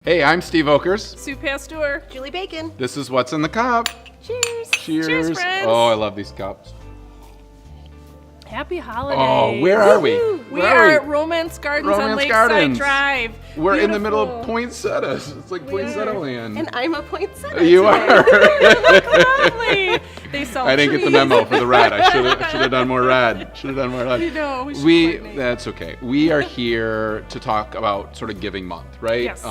Hey, I'm Steve Oakers. Sue Pasteur. Julie Bacon. This is What's in the Cup. Cheers. Cheers. Cheers, friends. Oh, I love these cups. Happy holidays. Oh, where are we? We Where are we? at Romance Gardens on Romance Lakeside Gardens. Drive. We're in the middle of Beautiful. Poinsettia. It's like Poinsettia are. land. And I'm a poinsettia. You today. are. Lovely. They sell I didn't get the trees. memo for the red. I should have done more red. Should have done more red. You know, we should coordinate. That's okay. We are here to talk about sort of Giving Month, right? Yes.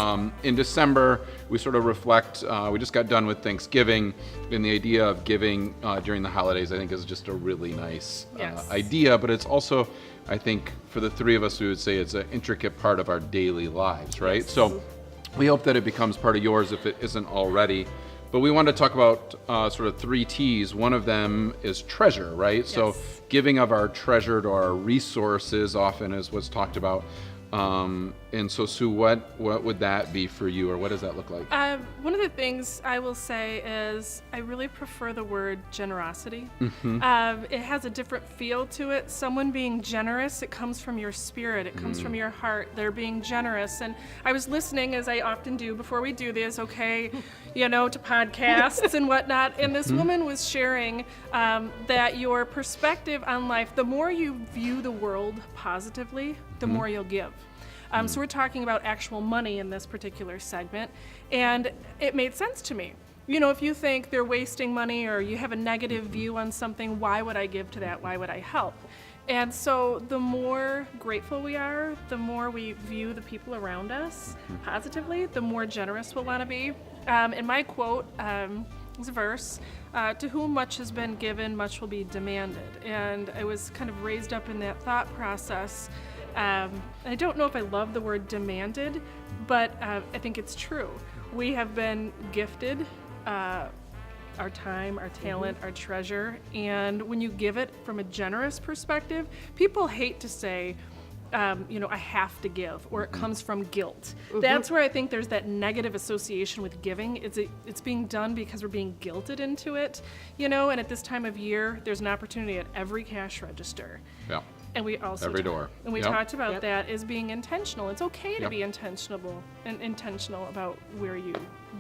In December, we sort of reflect. We just got done with Thanksgiving, and the idea of giving during the holidays, I think, is just a really nice Yes. idea. But it's also, I think, for the three of us, we would say it's an intricate part of our daily lives, right? So we hope that it becomes part of yours if it isn't already. But we want to talk about sort of 3 T's. One of them is treasure, right? So Yes. giving of our treasure to our resources often is what's talked about. And so, Sue, what would that be for you, or what does that look like? One of the things I will say is I really prefer the word generosity. It has a different feel to it. Someone being generous, it comes from your spirit. It comes from your heart. They're being generous. And I was listening, as I often do before we do this, to podcasts and whatnot. And this woman was sharing that your perspective on life, the more you view the world positively, the more you'll give. So we're talking about actual money in this particular segment, and it made sense to me. You know, if you think they're wasting money or you have a negative view on something, why would I give to that? Why would I help? And so the more grateful we are, the more we view the people around us positively, the more generous we'll want to be. And my quote is a verse, to whom much has been given, much will be demanded. And I was kind of raised up in that thought process. I don't know if I love the word demanded, but I think it's true. We have been gifted our time, our talent, our treasure, and when you give it from a generous perspective, people hate to say, I have to give, or it comes from guilt. That's where I think there's that negative association with giving. It's being done because we're being guilted into it, and at this time of year, there's an opportunity at every cash register. Yeah. And we also Every door. And we Yep. talked about Yep. that as being intentional. It's okay to Yep. be intentional about where you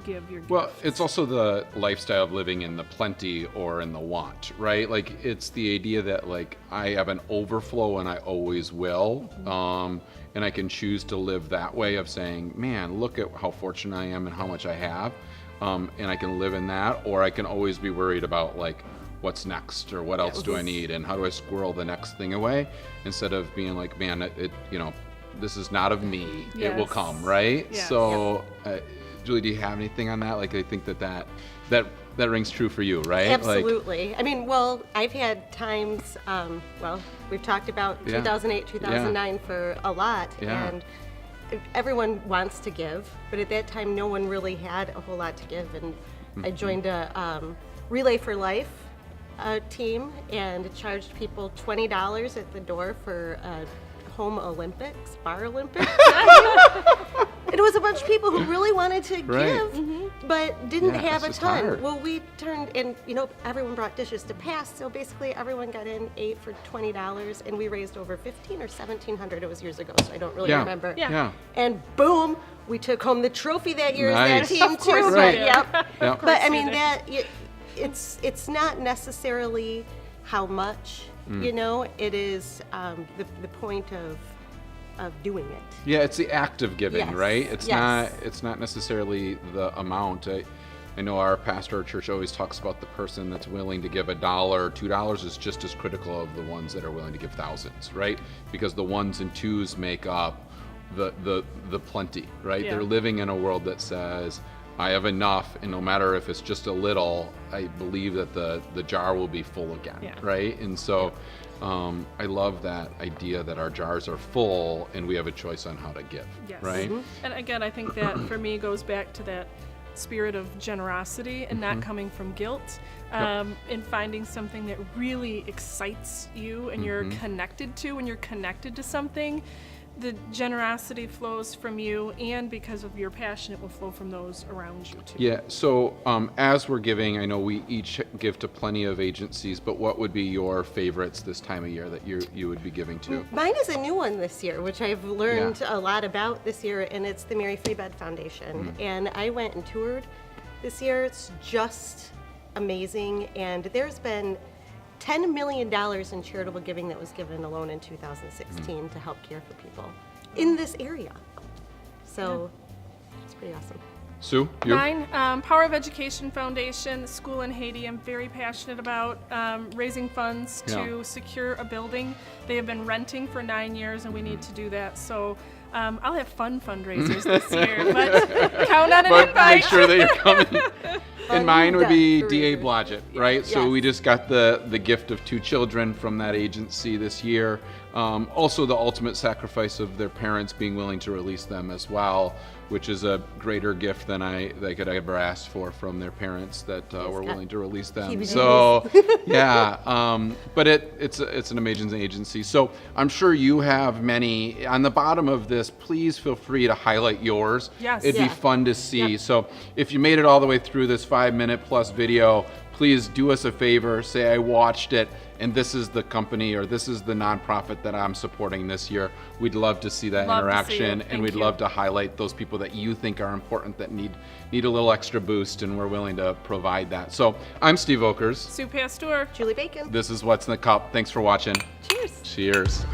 give your Well, gift. it's also the lifestyle of living in the plenty or in the want, right? Like, it's the idea that, like, I have an overflow and I always will. And I can choose to live that way of saying, man, look at how fortunate I am and how much I have. And I can live in that, or I can always be worried about, like, what's next, or what else do I need, and how do I squirrel the next thing away, instead of being like, man, this is not of me. It will Yes. come, right? Yes. So, Julie, do you have anything on that? Like, I think that rings true for you, right? Absolutely. I've had times, we've talked about Yeah. 2008, 2009 for a lot, Yeah. and everyone wants to give, but at that time, no one really had a whole lot to give, and I joined a Relay for Life team and charged people $20 at the door for home Olympics, Bar Olympics. It was a bunch of people who really wanted to Right. give, but didn't Yeah, have a it's just ton. hard. Well, we turned, and everyone brought dishes to pass, so basically everyone got in, ate for $20, and we raised over $1,500 or $1,700. It was years ago, so I don't really Yeah. remember. Yeah. And boom, we took home the trophy that year Nice. as that team Of course too. we Right. did. Yep. Yep. But I we mean did. it's not necessarily how much, it is the point of doing it. Yeah, it's the act of giving, Yes. right? Yes. It's not necessarily the amount. I know our pastor at church always talks about the person that's willing to give $1 or $2 is just as critical of the ones that are willing to give thousands, right? Because the ones and twos make up the plenty, right? Yeah. They're living in a world that says, I have enough, and no matter if it's just a little, I believe that the jar will be full again, Yeah. right? And so I love that idea that our jars are full and we have a choice on how to give, Yes. right? And again, I think that for me goes back to that spirit of generosity and not coming from guilt, and finding something that really excites you and you're connected to. When you're connected to something, the generosity flows from you, and because of your passion, it will flow from those around you too. Yeah, so as we're giving, I know we each give to plenty of agencies, but what would be your favorites this time of year that you would be giving to? Mine is a new one this year, which I've learned a lot about this year, and it's the Mary Free Bed Foundation. And I went and toured this year. It's just amazing, and there's been $10 million in charitable giving that was given alone in 2016 to help care for people in this area. So it's pretty awesome. Sue, you? Mine, Power of Education Foundation, the school in Haiti. I'm very passionate about raising funds to secure a building. They have been renting for 9 years, and we need to do that. So I'll have fun fundraisers this year, but count on an But invite. make sure that you're coming. And mine would be Career. DA Blodgett, right? So Yes. we just got the gift of 2 children from that agency this year. Also the ultimate sacrifice of their parents being willing to release them as well, which is a greater gift than they could ever ask for from their parents that were willing to release them. TBDs. So yeah, but it's an amazing agency. So I'm sure you have many. On the bottom of this, please feel free to highlight yours. Yes. It'd Yeah. be fun to see. Yep. So if you made it all the way through this 5-minute plus video, please do us a favor, say I watched it and this is the company or this is the nonprofit that I'm supporting this year. We'd love to see that Love to see interaction, it. and Thank we'd you. love to highlight those people that you think are important that need a little extra boost, and we're willing to provide that. So I'm Steve Oakers. Sue Pasteur. Julie Bacon. This is What's in the Cup. Thanks for watching. Cheers. Cheers.